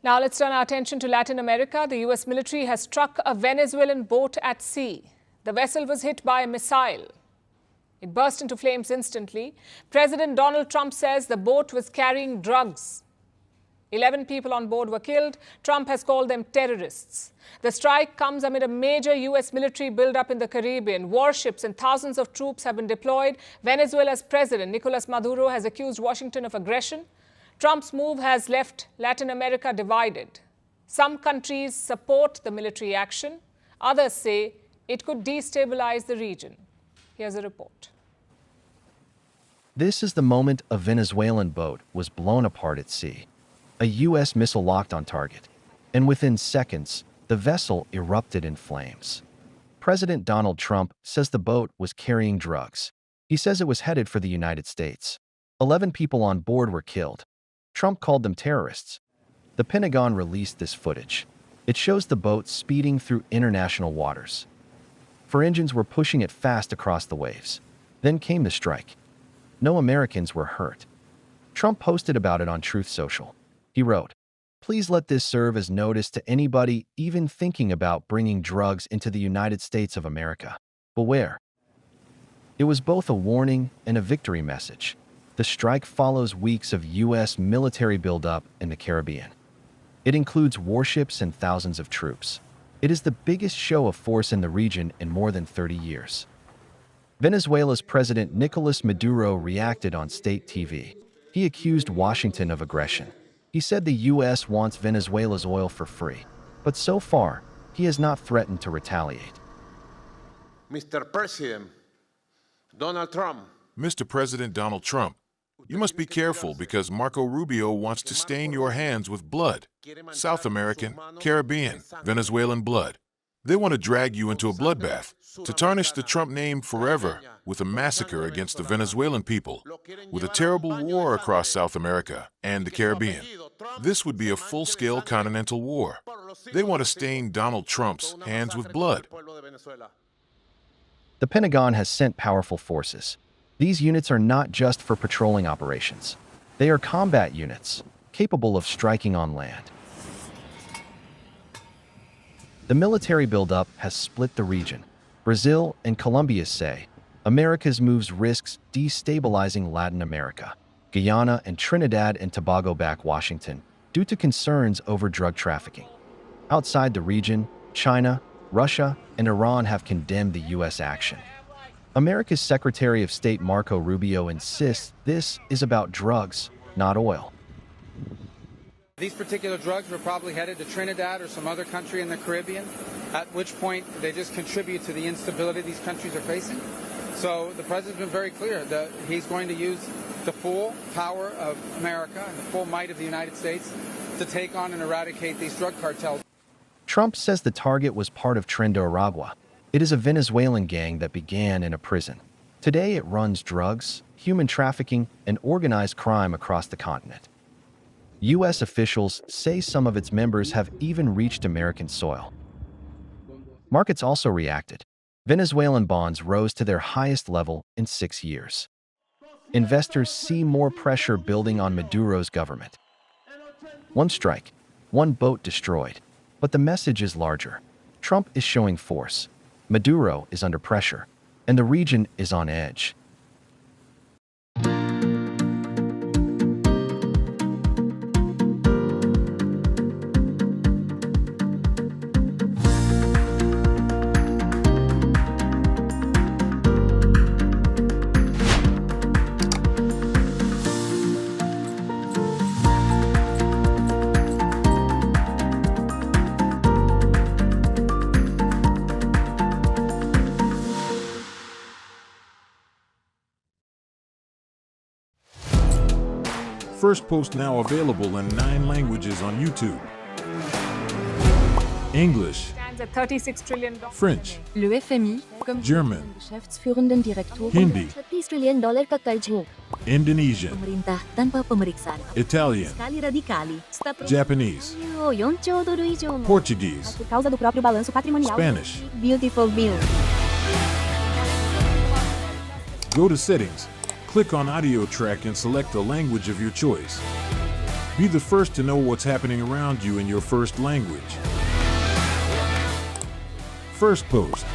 Now let's turn our attention to Latin America. The U.S. military has struck a Venezuelan boat at sea. The vessel was hit by a missile. It burst into flames instantly. President Donald Trump says the boat was carrying drugs. 11 people on board were killed. Trump has called them terrorists. The strike comes amid a major U.S. military buildup in the Caribbean. Warships and thousands of troops have been deployed. Venezuela's president, Nicolas Maduro, has accused Washington of aggression. Trump's move has left Latin America divided. Some countries support the military action. Others say it could destabilize the region. Here's a report. This is the moment a Venezuelan boat was blown apart at sea. A U.S. missile locked on target, and within seconds, the vessel erupted in flames. President Donald Trump says the boat was carrying drugs. He says it was headed for the United States. 11 people on board were killed. Trump called them terrorists. The Pentagon released this footage. It shows the boat speeding through international waters. Four engines were pushing it fast across the waves. Then came the strike. No Americans were hurt. Trump posted about it on Truth Social. He wrote, "Please let this serve as notice to anybody even thinking about bringing drugs into the United States of America. Beware." It was both a warning and a victory message. The strike follows weeks of U.S. military buildup in the Caribbean. It includes warships and thousands of troops. It is the biggest show of force in the region in more than 30 years. Venezuela's President Nicolas Maduro reacted on state TV. He accused Washington of aggression. He said the U.S. wants Venezuela's oil for free, but so far, he has not threatened to retaliate. Mr. President Donald Trump. Mr. President Donald Trump, you must be careful because Marco Rubio wants to stain your hands with blood. South American, Caribbean, Venezuelan blood. They want to drag you into a bloodbath, to tarnish the Trump name forever with a massacre against the Venezuelan people, with a terrible war across South America and the Caribbean. This would be a full-scale continental war. They want to stain Donald Trump's hands with blood. The Pentagon has sent powerful forces. These units are not just for patrolling operations. They are combat units, capable of striking on land. The military buildup has split the region. Brazil and Colombia say America's moves risks destabilizing Latin America. Guyana and Trinidad and Tobago back Washington due to concerns over drug trafficking. Outside the region, China, Russia, and Iran have condemned the U.S. action. America's Secretary of State Marco Rubio insists this is about drugs, not oil. These particular drugs were probably headed to Trinidad or some other country in the Caribbean, at which point they just contribute to the instability these countries are facing. So the president's been very clear that he's going to use the full power of America and the full might of the United States to take on and eradicate these drug cartels. Trump says the target was part of Tren de Aragua. It is a Venezuelan gang that began in a prison. Today it runs drugs, human trafficking, and organized crime across the continent. U.S. officials say some of its members have even reached American soil. Markets also reacted. Venezuelan bonds rose to their highest level in 6 years. Investors see more pressure building on Maduro's government. One strike, one boat destroyed. But the message is larger. Trump is showing force. Maduro is under pressure, and the region is on edge. First post now available in 9 languages on YouTube. English, Stands at $36 trillion. French, Le FMI, comme German, Geschäftsführenden Direktor, Hindi, $30 trillion ka budget. Indonesian, Pemerintah tanpa pemeriksaan. Italian, Sekali radikali. Japanese, 4 兆ドル以上も Portuguese, por causa do próprio balanço patrimonial. Spanish. Beautiful bill. Go to Settings, click on Audio Track and select a language of your choice. Be the first to know what's happening around you in your first language. First post.